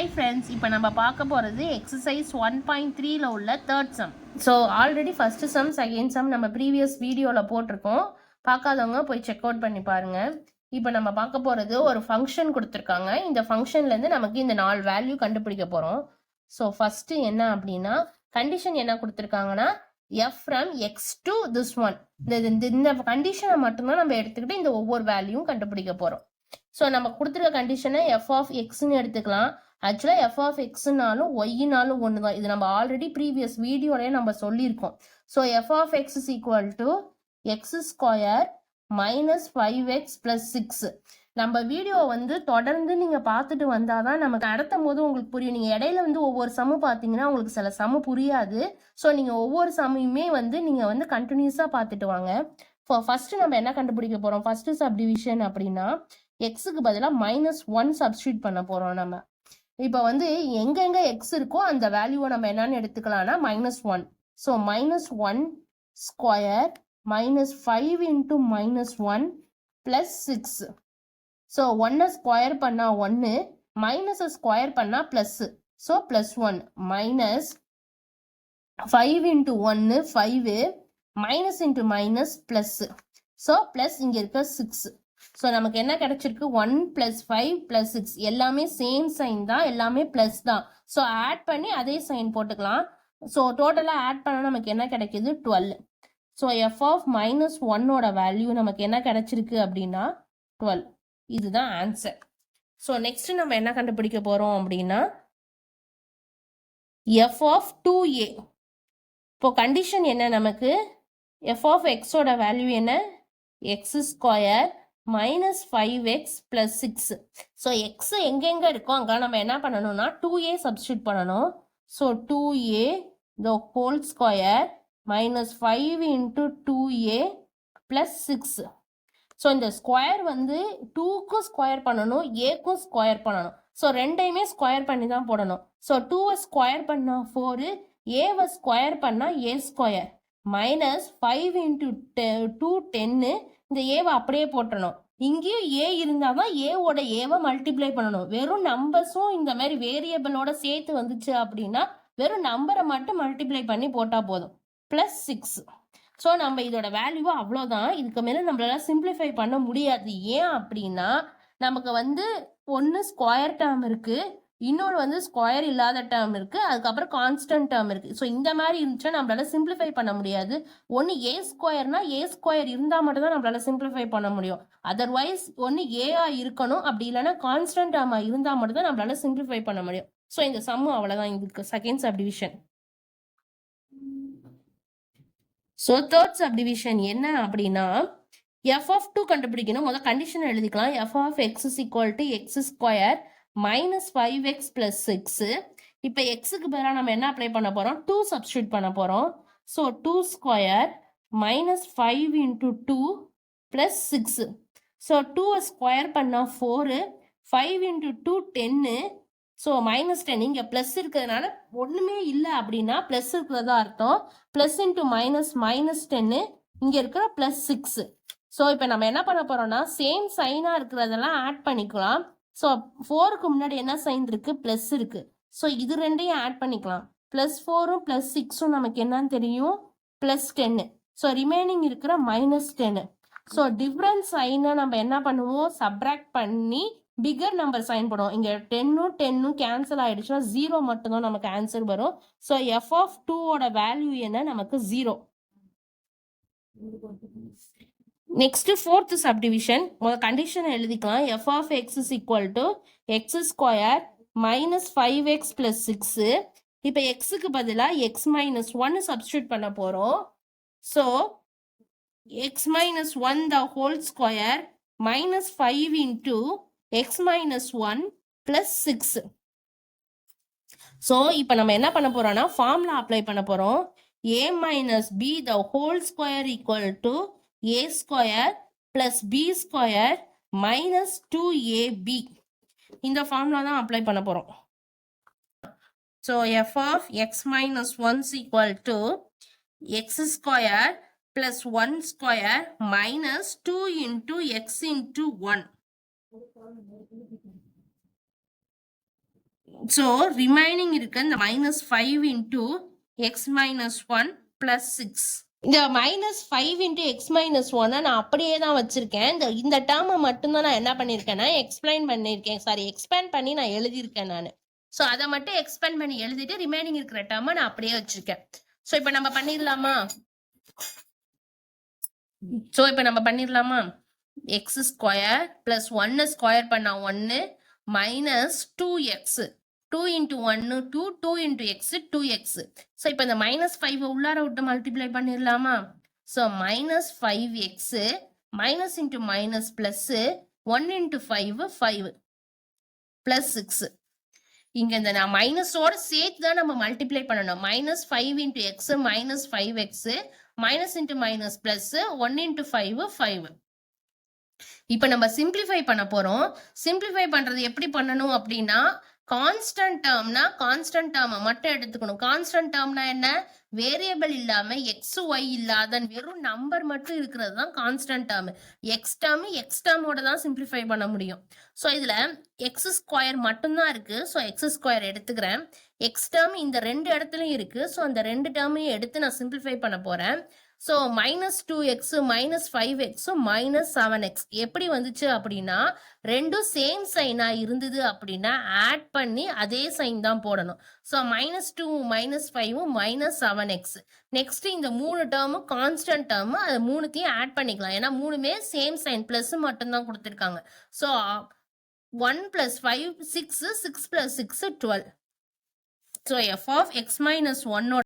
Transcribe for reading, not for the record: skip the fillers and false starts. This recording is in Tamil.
Hi friends, இப்போ நம்ம பார்க்க போகிறது எக்ஸசைஸ் 1.3ல உள்ள third sum. So already first sum second sum நம்ம ப்ரீவியஸ் வீடியோவில் போட்டிருக்கோம். பார்க்காதவங்க போய் செக் அவுட் பண்ணி பாருங்கள். இப்போ நம்ம பார்க்க போகிறது ஒரு ஃபங்க்ஷன் கொடுத்துருக்காங்க. இந்த ஃபங்க்ஷன்லேருந்து நமக்கு இந்த 4 வேல்யூ கண்டுபிடிக்க போகிறோம். ஸோ ஃபஸ்ட்டு என்ன அப்படின்னா கண்டிஷன் என்ன கொடுத்துருக்காங்கன்னா f from x to this one. இந்த கண்டிஷனை மட்டும்தான் நம்ம எடுத்துக்கிட்டு இந்த ஒவ்வொரு வேல்யூவும் கண்டுபிடிக்க போகிறோம். ஸோ நம்ம கொடுத்துருக்க கண்டிஷனை எஃப் ஆஃப் எக்ஸ்ன்னு எடுத்துக்கலாம். ஆக்சுவலாக எஃப் ஆஃப் எக்ஸ்னாலும் ஒய்னாலும் ஒன்று தான். இது நம்ம ஆல்ரெடி ப்ரீவியஸ் வீடியோலேயே நம்ம சொல்லியிருக்கோம். So f of x is equal to x square minus 5x + 6. நம்ம வீடியோ வந்து தொடர்ந்து நீங்கள் பார்த்துட்டு வந்தால் தான் நமக்கு நடத்தும் போது உங்களுக்கு புரியும். நீங்கள் இடையில வந்து ஒவ்வொரு சமு பார்த்தீங்கன்னா உங்களுக்கு சில சமு புரியாது. ஸோ நீங்கள் ஒவ்வொரு சமையுமே வந்து நீங்கள் வந்து கண்டினியூஸாக பார்த்துட்டு வாங்க. இப்போ ஃபஸ்ட்டு நம்ம என்ன கண்டுபிடிக்க போகிறோம்? ஃபஸ்ட்டு சப்டிவிஷன் அப்படின்னா எக்ஸுக்கு பதிலாக -1 சப்ஸ்டியூட் பண்ண போகிறோம் நம்ம. இப்போ வந்து எங்கெங்கே எக்ஸ் இருக்கோ அந்த வேல்யூவை நம்ம என்னன்னு எடுத்துக்கலாம்னா -1. So -1 square -5 × -1 + 6. ஸோ 1 ஸ்கொயர் பண்ணால் 1, மைனஸை ஸ்கொயர் பண்ணால் plus. So +1 -5 × 1 5, minus into minus plus. So plus இங்கே இருக்க 6. ஸோ நமக்கு என்ன கிடைச்சிருக்கு? 1 + 5 + 6 எல்லாமே சேம் சைன் தான், எல்லாமே ப்ளஸ் தான். ஸோ ஆட் பண்ணி அதே சைன் போட்டுக்கலாம். ஸோ டோட்டலாக ஆட் பண்ணால் நமக்கு என்ன கிடைக்கிது? 12. ஸோ எஃப் ஆஃப் -1ஓட வேல்யூ நமக்கு என்ன கிடைச்சிருக்கு அப்படின்னா 12. இதுதான் ஆன்சர். ஸோ நெக்ஸ்ட் நம்ம என்ன கண்டுபிடிக்க போகிறோம் அப்படின்னா எஃப் ஆஃப் 2a. இப்போ கண்டிஷன் என்ன நமக்கு? எஃப் ஆஃப் எக்ஸோட வேல்யூ என்ன? X square -5x + 6. So X எங்கெங்கே இருக்கோ அங்கே நம்ம என்ன பண்ணணும்னா 2a சப்ஸ்டியூட் பண்ணணும். So 2a the whole square -5 × 2a + 6. So இந்த ஸ்கொயர் வந்து 2க்கும் ஸ்கொயர் பண்ணணும், ஏக்கும் ஸ்கொயர் பண்ணணும். ஸோ ரெண்டையுமே ஸ்கொயர் பண்ணி தான் போடணும். ஸோ 2வை ஸ்கொயர் பண்ணால் 4, ஏவை ஸ்கொயர் பண்ணால் a ஸ்கொயர் -5 × 2 10. இந்த ஏவை அப்படியே போட்டணும். இங்கேயும் ஏ இருந்தால் தான் ஏவோட ஏவை மல்டிப்ளை பண்ணணும். வெறும் நம்பர்ஸும் இந்த மாதிரி வேரியபிளோட சேர்த்து வந்துச்சு அப்படின்னா வெறும் நம்பரை மட்டும் மல்டிப்ளை பண்ணி போட்டால் போதும். +6. ஸோ நம்ம இதோட வேல்யூவை அவ்வளோதான். இதுக்கு மேலே நம்மளால சிம்பிளிஃபை பண்ண முடியாது. ஏன் அப்படின்னா நமக்கு வந்து ஒன்று ஸ்கொயர் டேர்ம் இருக்குது, இன்னொன்று வந்து ஸ்கொயர் இல்லாத டேர்ம் இருக்குது, அதுக்கப்புறம் கான்ஸ்டன்ட் டேர்ம் இருக்குது. ஸோ இந்த மாதிரி இருந்துச்சுன்னா நம்மளால சிம்பிளிஃபை பண்ண முடியாது. ஒன்று ஏ ஸ்கொயர்னா ஏ ஸ்கொயர் இருந்தால் மட்டும்தான் நம்மளால சிம்பிளிஃபை பண்ண முடியும். அதர்வைஸ் ஒன்று ஏஆ இருக்கணும், அப்படி இல்லைன்னா கான்ஸ்டன்ட் டேர்மாக இருந்தால் மட்டும்தான் நம்மளால சிம்பிளிஃபை பண்ண முடியும். ஸோ இந்த சம்மு அவ்வளோதான். இதுக்கு second subdivision. So third subdivision என்ன அப்படின்னா எஃப் ஆஃப் 2 கண்டுபிடிக்கணும். முதல் கண்டிஷன் எழுதிக்கலாம். F of x is equal to x square -5x + 6. இப்போ எக்ஸுக்கு பதிலாக நம்ம என்ன அப்ளை பண்ண போகிறோம்? 2 சப்ஸ்டியூட் பண்ண போகிறோம். So 2 square -5 × 2 + 6. ஸோ 2வை ஸ்கொயர் பண்ணால் 4, 5 × 2 10. ஸோ -10 இங்கே ப்ளஸ் இருக்கிறதுனால ஒன்றுமே இல்லை அப்படின்னா ப்ளஸ் இருக்கிறதா அர்த்தம். ப்ளஸ் இன்ட்டு மைனஸ் -10, இங்கே இருக்கிற +6. ஸோ இப்போ நம்ம என்ன பண்ண போகிறோம்னா சேம் சைனாக இருக்கிறதெல்லாம் ஆட் பண்ணிக்கலாம். ஸோ 4க்கு முன்னாடி என்ன சைன் இருக்குது? ப்ளஸ் இருக்குது. ஸோ இது ரெண்டையும் ஆட் பண்ணிக்கலாம். +4ம் +6ம் நமக்கு என்னன்னு தெரியும்? +10. ஸோ ரிமைனிங் இருக்கிற -10. ஸோ டிஃப்ரெண்ட் சைனை நம்ம என்ன பண்ணுவோம்? சப்ராக்ட் பண்ணி பிகர் நம்பர் சைன் பண்ணுவோம். இங்கே 10ம் கேன்சல் ஆகிடுச்சுன்னா 0 மட்டும்தான் நமக்கு ஆன்சர் வரும். ஸோ எஃப் ஆஃப் 2ஓட வேல்யூ என்ன? நமக்கு 0. Next fourth subdivision. முதல் கண்டிஷனை எழுதிக்கலாம். F of x is equal to x square -5x + 6. இப்போ எக்ஸுக்கு பதிலாக x -1 சப்ஸ்டியூட் பண்ண போகிறோம். So x -1 the whole square -5 × x -1 + 6. So இப்போ நம்ம என்ன பண்ண போகிறோம்னா ஃபார்முலா அப்ளை பண்ண போகிறோம். a - b the whole square equal to a square + b square -2ab. இந்த ஃபார்முலா தான் அப்ளை பண்ண போகிறோம். So f of x - 1 is equal to x square + 1 square -2 × x × 1. So remaining இருக்க இந்த -5 into X minus one plus 6. இந்த -5 இன்டூ எக்ஸ் மைனஸ் ஒன்னை நான் அப்படியே தான் வச்சிருக்கேன். இந்த டேர்மை மட்டும்தான் நான் என்ன பண்ணியிருக்கேன்னா எக்ஸ்பேண்ட் பண்ணி நான் எழுதியிருக்கேன் நான். ஸோ அதை மட்டும் எக்ஸ்பேண்ட் பண்ணி எழுதிட்டு ரிமைனிங் இருக்கிற டேர்மை நான் அப்படியே வச்சிருக்கேன். ஸோ இப்போ நம்ம பண்ணிடலாமா? எக்ஸ் ஸ்கொயர் பிளஸ் 1 ஸ்கொயர் பண்ணா 1 minus 2x 2 into 1 2 2 into X 2x. So இப்போ இந்த -5 உள்ளார விட்டு மல்டிப்ளை பண்ணிடலாமா? So -5x minus into minus plus 1 into 5 plus 6. இங்க இந்த நான் மைனஸோட சேர்த்து தான் நம்ம மல்டிப்ளை பண்ணணும். -5 into X minus 5x minus into minus plus 1 into 5. இப்ப நம்ம சிம்பிளிஃபை பண்ண போறோம். சிம்பிளிஃபை பண்றது எப்படி பண்ணணும் அப்படின்னா, கான்ஸ்டன்ட் டேர்மை மட்டும் எடுத்துக்கணும். கான்ஸ்டன்ட் டேர்ம்னா என்ன? வேரியபிள் இல்லாம எக்ஸ் ஒய் இல்லாத வெறும் நம்பர் மட்டும் இருக்கிறது தான் கான்ஸ்டன்ட் டேர்ம். எக்ஸ் டேர்மோட தான் சிம்பிளிஃபை பண்ண முடியும். ஸோ இதுல எக்ஸ் ஸ்கொயர் மட்டும்தான் இருக்கு. ஸோ எக்ஸ் ஸ்கொயர் எடுத்துக்கிறேன். எக்ஸ் டேர்ம் இந்த 2 இடத்துலயும் இருக்கு. ஸோ அந்த 2 டேர்மையும் எடுத்து நான் சிம்பிளிஃபை பண்ண போறேன். ஸோ -2x -5x -7x எப்படி வந்துச்சு அப்படின்னா, ரெண்டும் சேம் சைனா இருந்தது அப்படின்னா ஆட் பண்ணி அதே சைன் தான் போடணும். So -2 -5 -7x. நெக்ஸ்ட் இந்த 3 டேர்மும் கான்ஸ்டன்ட் டேர்ம், அது 3த்தையும் ஆட் பண்ணிக்கலாம். ஏன்னா 3மே சேம் சைன், பிளஸ் மட்டும்தான் கொடுத்துருக்காங்க. So 1 + 5 6 6 + 6 12. So f of x - 1